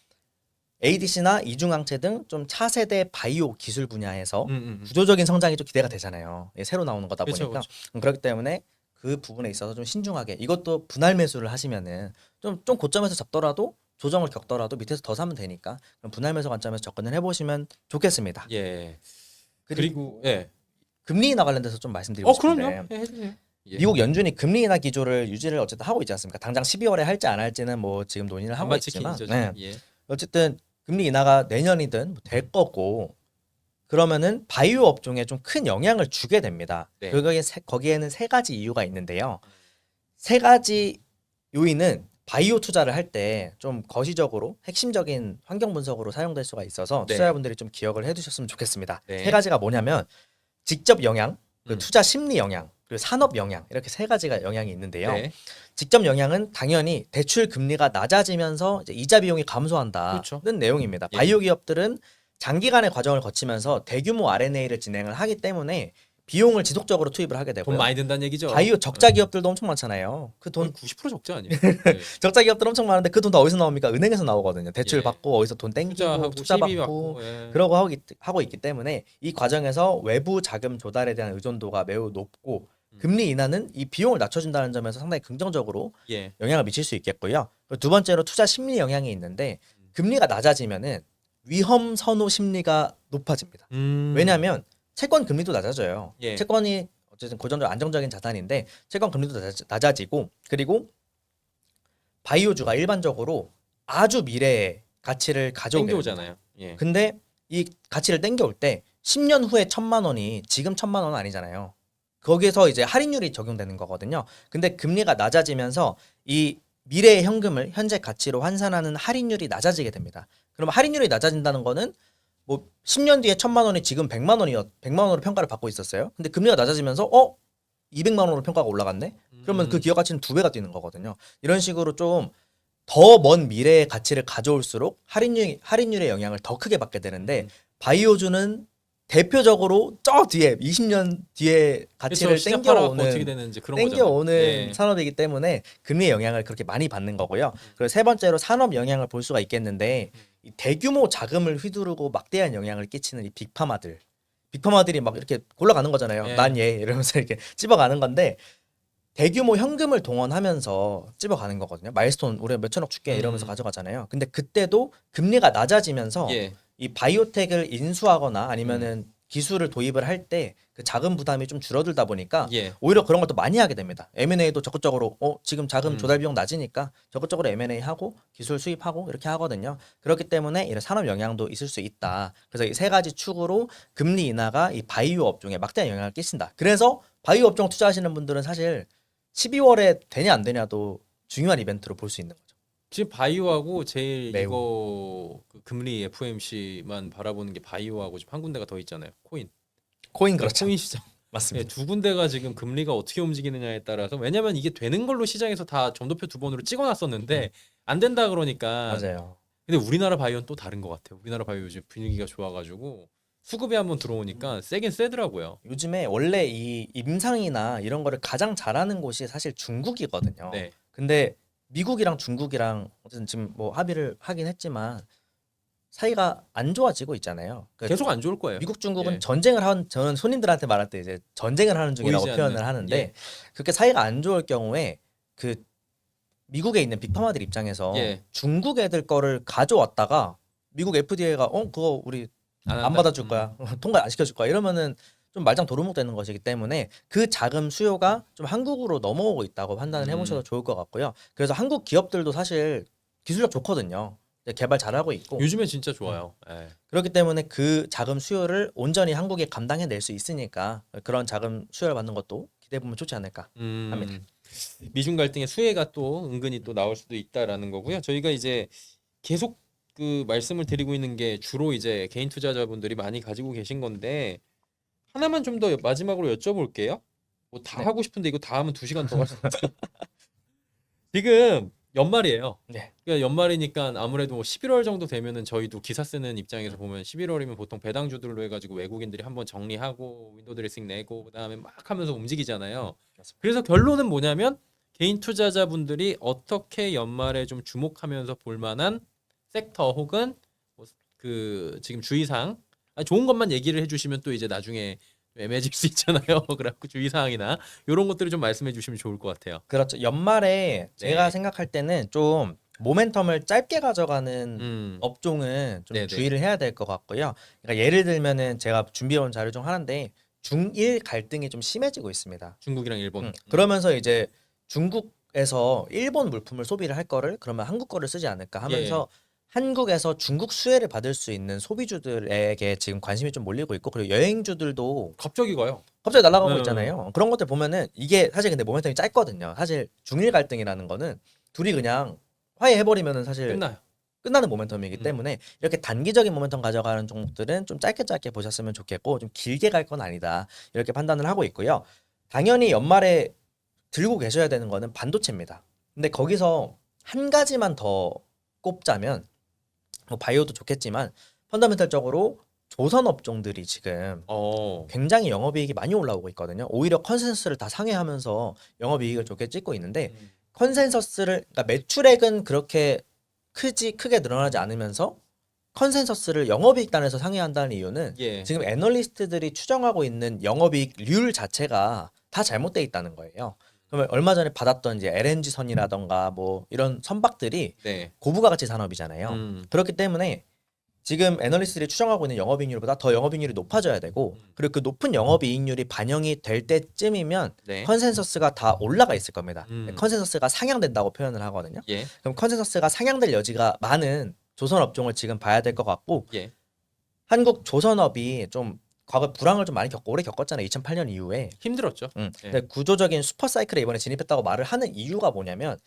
ADC나 이중항체 등 좀 차세대 바이오 기술 분야에서 구조적인 성장이 좀 기대가 되잖아요. 새로 나오는 거다 그쵸, 보니까 그쵸. 그렇기 때문에 그 부분에 있어서 좀 신중하게 이것도 분할 매수를 하시면은 좀 고점에서 잡더라도 조정을 겪더라도 밑에서 더 사면 되니까 그럼 분할 매수 관점에서 접근을 해보시면 좋겠습니다. 예. 그리고 예. 금리 인하 관련돼서 좀 말씀드리고 싶은데 그럼요. 예, 해주세요. 예. 미국 연준이 금리 인하 기조를 유지를 어쨌든 하고 있지 않습니까? 당장 12월에 할지 안 할지는 뭐 지금 논의를 하고 있지만 반반치킨이죠. 네. 예. 어쨌든 금리 인하가 내년이든 뭐될 거고 그러면은 바이오 업종에 좀 큰 영향을 주게 됩니다. 네. 거기에는 세 가지 이유가 있는데요. 세 가지 요인은 바이오 투자를 할 때 좀 거시적으로 핵심적인 환경 분석으로 사용될 수가 있어서 네. 투자자분들이 좀 기억을 해두셨으면 좋겠습니다. 네. 세 가지가 뭐냐면 직접 영향, 그리고 음. 투자 심리 영향, 그리고 산업 영향 이렇게 세 가지가 영향이 있는데요. 네. 직접 영향은 당연히 대출 금리가 낮아지면서 이제 이자 비용이 감소한다는 그렇죠. 내용입니다. 예. 바이오 기업들은 장기간의 과정을 거치면서 대규모 R&A를 진행을 하기 때문에 비용을 지속적으로 투입을 하게 돈 되고요. 많이 든다는 얘기죠. 바이오 적자 기업들도 엄청 많잖아요. 그 돈 돈 90% 적자 아니에요? 예. 적자 기업들 엄청 많은데 그 돈 다 어디서 나옵니까? 은행에서 나오거든요. 대출 예. 받고 어디서 돈 땡기고 투자하고 투자 시비 받고 받고 예. 그러고 하고 있기 때문에 이 과정에서 외부 자금 조달에 대한 의존도가 매우 높고 금리 인하는 이 비용을 낮춰준다는 점에서 상당히 긍정적으로 예. 영향을 미칠 수 있겠고요. 그리고 두 번째로 투자 심리 영향이 있는데 금리가 낮아지면은 위험 선호 심리가 높아집니다. 왜냐하면 채권 금리도 낮아져요. 예. 채권이 어쨌든 고정적 안정적인 자산인데 채권 금리도 낮아지고 그리고 바이오주가 일반적으로 아주 미래의 가치를 가져오게 됩니다. 땡겨오잖아요. 예. 근데 이 가치를 땡겨올 때 10년 후에 1,000만 원이 지금 1,000만 원은 아니잖아요. 거기서 이제 할인율이 적용되는 거거든요. 근데 금리가 낮아지면서 이 미래의 현금을 현재 가치로 환산하는 할인율이 낮아지게 됩니다. 그럼 할인율이 낮아진다는 거는 뭐 10년 뒤에 1,000만 원이 지금 100만 원으로 평가를 받고 있었어요. 근데 금리가 낮아지면서 200만 원으로 평가가 올라갔네. 그러면 그 기업 가치는 2배가 뛰는 거거든요. 이런 식으로 좀 더 먼 미래의 가치를 가져올수록 할인율의 영향을 더 크게 받게 되는데 바이오주는 대표적으로 저 뒤에 20년 뒤에 가치를 어떻게 땡겨오는 되는지 그런 거잖아요. 예. 산업이기 때문에 금리의 영향을 그렇게 많이 받는 거고요. 그리고 세 번째로 산업 영향을 볼 수가 있겠는데 이 대규모 자금을 휘두르고 막대한 영향을 끼치는 이 빅파마들이 막 이렇게 골라가는 거잖아요. 예. 난 얘 이러면서 이렇게 찝어가는 건데 대규모 현금을 동원하면서 찝어가는 거거든요. 마일스톤 우리가 몇 천억 줄게 이러면서 가져가잖아요. 근데 그때도 금리가 낮아지면서 예. 이 바이오텍을 인수하거나 아니면은 기술을 도입을 할 때 그 자금 부담이 좀 줄어들다 보니까 예. 오히려 그런 것도 많이 하게 됩니다. M&A도 적극적으로 지금 자금 조달 비용 낮으니까 적극적으로 M&A 하고 기술 수입하고 이렇게 하거든요. 그렇기 때문에 이런 산업 영향도 있을 수 있다. 그래서 이 세 가지 축으로 금리 인하가 이 바이오 업종에 막대한 영향을 끼친다. 그래서 바이오 업종 투자하시는 분들은 사실 12월에 되냐 안 되냐도 중요한 이벤트로 볼 수 있는 거죠. 지금 바이오하고 제일 매우. 이거 그 금리 FOMC만 바라보는 게 바이오하고 지금 한 군데가 더 있잖아요. 코인 그렇죠. 코인 시장. 맞습니다. 네, 두 군데가 지금 금리가 어떻게 움직이느냐에 따라서 왜냐면 이게 되는 걸로 시장에서 다 점도표 두 번으로 찍어놨었는데 안 된다 그러니까. 맞아요. 근데 우리나라 바이오는 또 다른 것 같아요. 우리나라 바이오 요즘 분위기가 좋아가지고 수급이 한번 들어오니까 세긴 세더라고요. 요즘에 원래 이 임상이나 이런 거를 가장 잘하는 곳이 사실 중국이거든요. 네. 근데 미국이랑 중국이랑 어쨌든 지금 뭐 합의를 하긴 했지만 사이가 안 좋아지고 있잖아요. 그 계속 안 좋을 거예요. 미국 중국은 예. 전쟁을 한 저는 손님들한테 말할 때 이제 전쟁을 하는 중이라고 보이지 표현을 않는, 하는데 예. 그렇게 사이가 안 좋을 경우에 그 미국에 있는 빅파마들 입장에서 예. 중국 애들 거를 가져왔다가 미국 FDA가 그거 우리 안 한다? 받아줄 거야. 통과 안 시켜줄 거야. 이러면은 좀 말짱 도루묵 되는 것이기 때문에 그 자금 수요가 좀 한국으로 넘어오고 있다고 판단을 해보셔도 좋을 것 같고요. 그래서 한국 기업들도 사실 기술력 좋거든요. 개발 잘하고 있고 요즘에 진짜 좋아요. 예. 그렇기 때문에 그 자금 수요를 온전히 한국에 감당해낼 수 있으니까 그런 자금 수요를 받는 것도 기대해보면 좋지 않을까 합니다. 미중 갈등의 수혜가 또 은근히 또 나올 수도 있다라는 거고요. 저희가 이제 계속 그 말씀을 드리고 있는 게 주로 이제 개인 투자자분들이 많이 가지고 계신 건데 하나만 좀 더 마지막으로 여쭤볼게요. 뭐 다 네. 하고 싶은데 이거 다 하면 2시간 더 갈 것 같아요. 지금 연말이에요. 네. 그러니까 연말이니까 아무래도 뭐 11월 정도 되면은 저희도 기사 쓰는 입장에서 보면 11월이면 보통 배당주들로 해가지고 외국인들이 한번 정리하고 윈도우 드레싱 내고 그다음에 막 하면서 움직이잖아요. 맞습니다. 그래서 결론은 뭐냐면 개인 투자자분들이 어떻게 연말에 좀 주목하면서 볼 만한 섹터 혹은 뭐 그 지금 주의사항 좋은 것만 얘기를 해주시면 또 이제 나중에 애매해질 수 있잖아요. 그래갖고 주의사항이나 이런 것들을 좀 말씀해 주시면 좋을 것 같아요. 그렇죠. 연말에 제가 네. 생각할 때는 좀 모멘텀을 짧게 가져가는 음. 업종은 좀 네네. 주의를 해야 될 것 같고요. 그러니까 예를 들면은 제가 준비해온 자료 중 하나인데 중일 갈등이 좀 심해지고 있습니다. 중국이랑 일본. 그러면서 이제 중국에서 일본 물품을 소비를 할 거를 그러면 한국 거를 쓰지 않을까 하면서 한국에서 중국 수혜를 받을 수 있는 소비주들에게 지금 관심이 좀 몰리고 있고 그리고 여행주들도 갑자기 가요. 갑자기 날아가고 네. 있잖아요. 그런 것들 보면은 이게 사실 근데 모멘텀이 짧거든요. 사실 중일 갈등이라는 거는 둘이 그냥 화해해버리면은 사실 끝나요. 끝나는 모멘텀이기 때문에 이렇게 단기적인 모멘텀 가져가는 종목들은 좀 짧게 보셨으면 좋겠고 좀 길게 갈 건 아니다. 이렇게 판단을 하고 있고요. 당연히 연말에 들고 계셔야 되는 거는 반도체입니다. 근데 거기서 한 가지만 더 꼽자면 뭐 바이오도 좋겠지만 펀더멘털적으로 조선 업종들이 지금 굉장히 영업이익이 많이 올라오고 있거든요. 오히려 컨센서스를 다 상회하면서 영업이익을 좋게 찍고 있는데 컨센서스를 그러니까 매출액은 그렇게 크게 늘어나지 않으면서 컨센서스를 영업이익단에서 상회한다는 이유는 예. 지금 애널리스트들이 추정하고 있는 영업이익률 자체가 다 잘못돼 있다는 거예요. 그러면 얼마 전에 받았던 이제 LNG 선이라던가 뭐 이런 선박들이 네. 고부가가치 산업이잖아요. 그렇기 때문에 지금 애널리스트들이 추정하고 있는 영업이익률보다 더 영업이익률이 높아져야 되고 그리고 그 높은 영업이익률이 반영이 될 때쯤이면 네. 컨센서스가 다 올라가 있을 겁니다. 음. 컨센서스가 상향된다고 표현을 하거든요. 예. 그럼 컨센서스가 상향될 여지가 많은 조선 업종을 지금 봐야 될 것 같고 예. 한국 조선업이 좀 과거 불황을 좀 많이 오래 겪었잖아요. 2008년 이후에. 힘들었죠. 근데 구조적인 슈퍼 사이클에 이번에 진입했다고 말을 하는 이유가 뭐냐면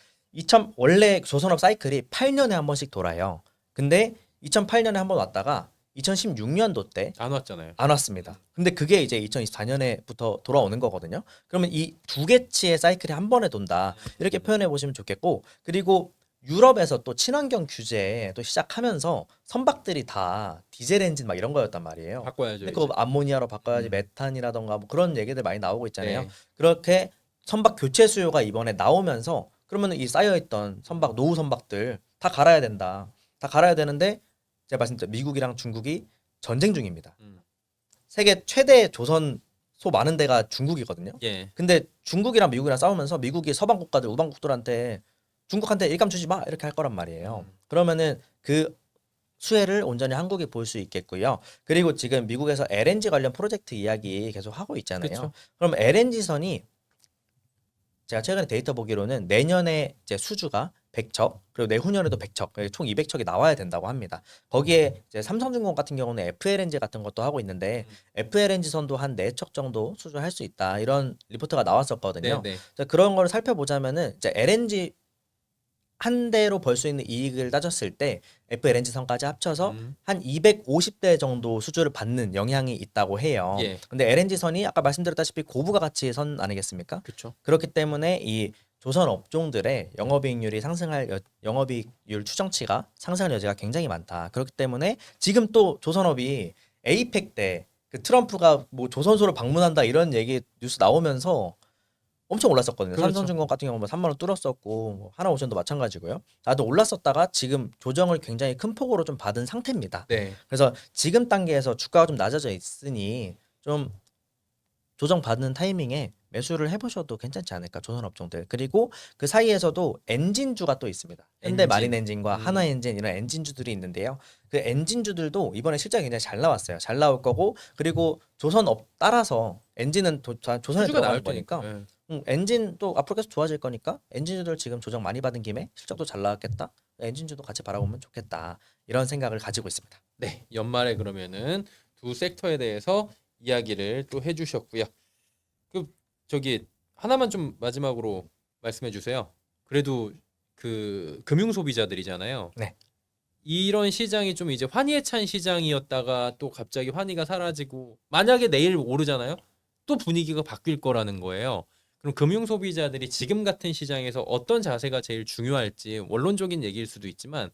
원래 조선업 사이클이 8년에 한 번씩 돌아요. 근데 2008년에 한 번 왔다가 2016년도 때 안 왔잖아요. 안 왔습니다. 근데 그게 이제 2024년에부터 돌아오는 거거든요. 그러면 이 두 개치의 사이클이 한 번에 돈다. 이렇게 표현해 보시면 좋겠고 그리고 유럽에서 또 친환경 규제 또 시작하면서 선박들이 다 디젤 엔진 막 이런 거였단 말이에요. 바꿔야죠. 근데 그거 이제. 암모니아로 바꿔야지 메탄이라던가 뭐 그런 얘기들 많이 나오고 있잖아요. 네. 그렇게 선박 교체 수요가 이번에 나오면서 그러면 이 쌓여있던 선박 노후 선박들 다 갈아야 된다. 다 갈아야 되는데 제가 말씀드린 미국이랑 중국이 전쟁 중입니다. 세계 최대 조선소 많은 데가 중국이거든요. 예. 근데 중국이랑 미국이랑 싸우면서 미국이 서방 국가들 우방 국들한테 중국한테 일감 주지 마 이렇게 할 거란 말이에요. 그러면은 그 수혜를 온전히 한국이 볼 수 있겠고요. 그리고 지금 미국에서 LNG 관련 프로젝트 이야기 계속 하고 있잖아요. 그쵸. 그럼 LNG선이 제가 최근에 데이터 보기로는 내년에 이제 수주가 100척, 그리고 내후년에도 100척, 총 200척이 나와야 된다고 합니다. 거기에 이제 삼성중공 같은 경우는 FLNG 같은 것도 하고 있는데 FLNG 선도 한 4척 정도 수주할 수 있다. 이런 리포트가 나왔었거든요. 네네. 그래서 그런 거를 살펴보자면은 이제 LNG 한 대로 벌 수 있는 이익을 따졌을 때 FLNG 선까지 합쳐서 한 250대 정도 수주를 받는 영향이 있다고 해요. 예. 근데 LNG 선이 아까 말씀드렸다시피 고부가 가치의 선 아니겠습니까? 그렇죠. 그렇기 때문에 이 조선 업종들의 영업이익률이 상승할 영업이익률 추정치가 상승할 여지가 굉장히 많다. 그렇기 때문에 지금 또 조선업이 에이펙 때 그 트럼프가 뭐 조선소를 방문한다 이런 얘기 뉴스 나오면서 엄청 올랐었거든요. 그렇죠. 삼성증권 같은 경우는 3만 원 뚫었었고 뭐 하나오션도 마찬가지고요. 다들 올랐었다가 지금 조정을 굉장히 큰 폭으로 좀 받은 상태입니다. 네. 그래서 지금 단계에서 주가가 좀 낮아져 있으니 좀 조정 받는 타이밍에 매수를 해보셔도 괜찮지 않을까 조선 업종들. 그리고 그 사이에서도 엔진주가 또 있습니다. 현대 엔진. 마린 엔진과 하나 엔진 이런 엔진주들이 있는데요. 그 엔진주들도 이번에 실적이 굉장히 잘 나왔어요. 잘 나올 거고 그리고 조선업 따라서 엔진은 조선에 수주가 들어가는 나올 거니까 테니까. 엔진도 앞으로 계속 좋아질 거니까 엔진주들 지금 조정 많이 받은 김에 실적도 잘 나왔겠다. 엔진주도 같이 바라보면 좋겠다. 이런 생각을 가지고 있습니다. 네, 연말에 그러면은 두 섹터에 대해서 이야기를 또 해주셨고요. 그 저기 하나만 좀 마지막으로 말씀해 주세요. 그래도 그 금융 소비자들이잖아요. 네. 이런 시장이 좀 이제 환희에 찬 시장이었다가 또 갑자기 환희가 사라지고 만약에 내일 오르잖아요. 또 분위기가 바뀔 거라는 거예요. 그럼 금융 소비자들이 지금 같은 시장에서 어떤 자세가 제일 중요할지 원론적인 얘기일 수도 있지만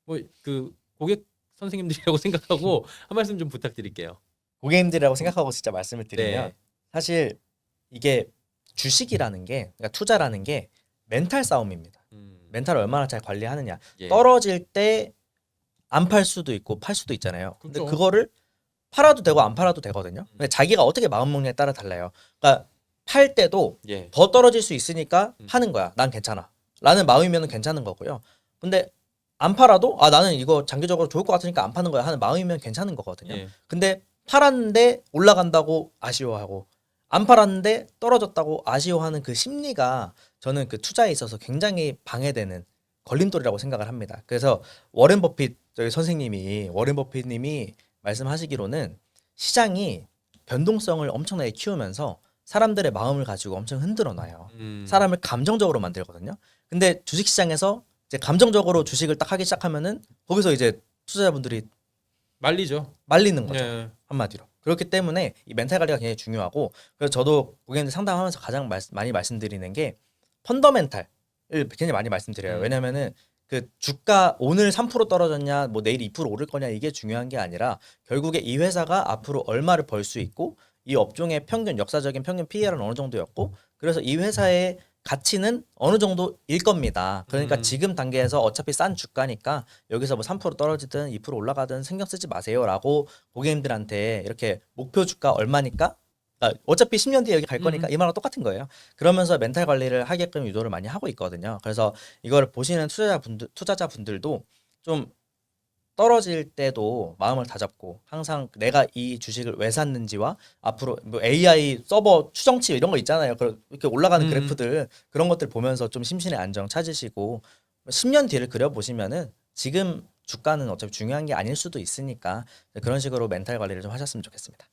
뭐 그 고객 선생님들이라고 생각하고 한 말씀 좀 부탁드릴게요. 고객님들이라고 생각하고 진짜 말씀을 드리면 네. 사실 이게 주식이라는 게 그러니까 투자라는 게 멘탈 싸움입니다. 멘탈을 얼마나 잘 관리하느냐. 예. 떨어질 때 안 팔 수도 있고 팔 수도 있잖아요. 근데 그렇죠. 그거를 팔아도 되고 안 팔아도 되거든요. 근데 자기가 어떻게 마음 먹냐에 따라 달라요. 그러니까 팔 때도 예. 더 떨어질 수 있으니까 파는 거야. 난 괜찮아. 라는 마음이면 괜찮은 거고요. 근데 안 팔아도 아 나는 이거 장기적으로 좋을 것 같으니까 안 파는 거야 하는 마음이면 괜찮은 거거든요. 예. 근데 팔았는데 올라간다고 아쉬워하고 안 팔았는데 떨어졌다고 아쉬워하는 그 심리가 저는 그 투자에 있어서 굉장히 방해되는 걸림돌이라고 생각을 합니다. 그래서 워렌 버핏 저희 선생님이 워렌 버핏님이 말씀하시기로는 시장이 변동성을 엄청나게 키우면서 사람들의 마음을 가지고 엄청 흔들어 놔요. 사람을 감정적으로 만들거든요. 근데 주식시장에서 이제 감정적으로 주식을 딱 하기 시작하면은 거기서 이제 투자자분들이 말리죠. 말리는 거죠. 예. 한마디로. 그렇기 때문에 이 멘탈 관리가 굉장히 중요하고 그래서 저도 고객님들 상담하면서 가장 많이 말씀드리는 게 펀더멘탈을 굉장히 많이 말씀드려요. 왜냐면은 그 주가 오늘 3% 떨어졌냐 뭐 내일 2% 오를 거냐 이게 중요한 게 아니라 결국에 이 회사가 앞으로 얼마를 벌 수 있고 이 업종의 평균 역사적인 평균 PER은 어느 정도였고 그래서 이 회사의 가치는 어느 정도일 겁니다. 그러니까 지금 단계에서 어차피 싼 주가니까 여기서 뭐 3% 떨어지든 2% 올라가든 신경 쓰지 마세요라고 고객님들한테 이렇게 목표 주가 얼마니까 그러니까 어차피 10년 뒤에 여기 갈 거니까 이 말랑 똑같은 거예요. 그러면서 멘탈 관리를 하게끔 유도를 많이 하고 있거든요. 그래서 이걸 보시는 투자자분들도 좀 떨어질 때도 마음을 다잡고 항상 내가 이 주식을 왜 샀는지와 앞으로 뭐 AI 서버 추정치 이런 거 있잖아요. 이렇게 올라가는 그래프들 그런 것들 보면서 좀 심신의 안정 찾으시고 10년 뒤를 그려보시면은 지금 주가는 어차피 중요한 게 아닐 수도 있으니까 그런 식으로 멘탈 관리를 좀 하셨으면 좋겠습니다.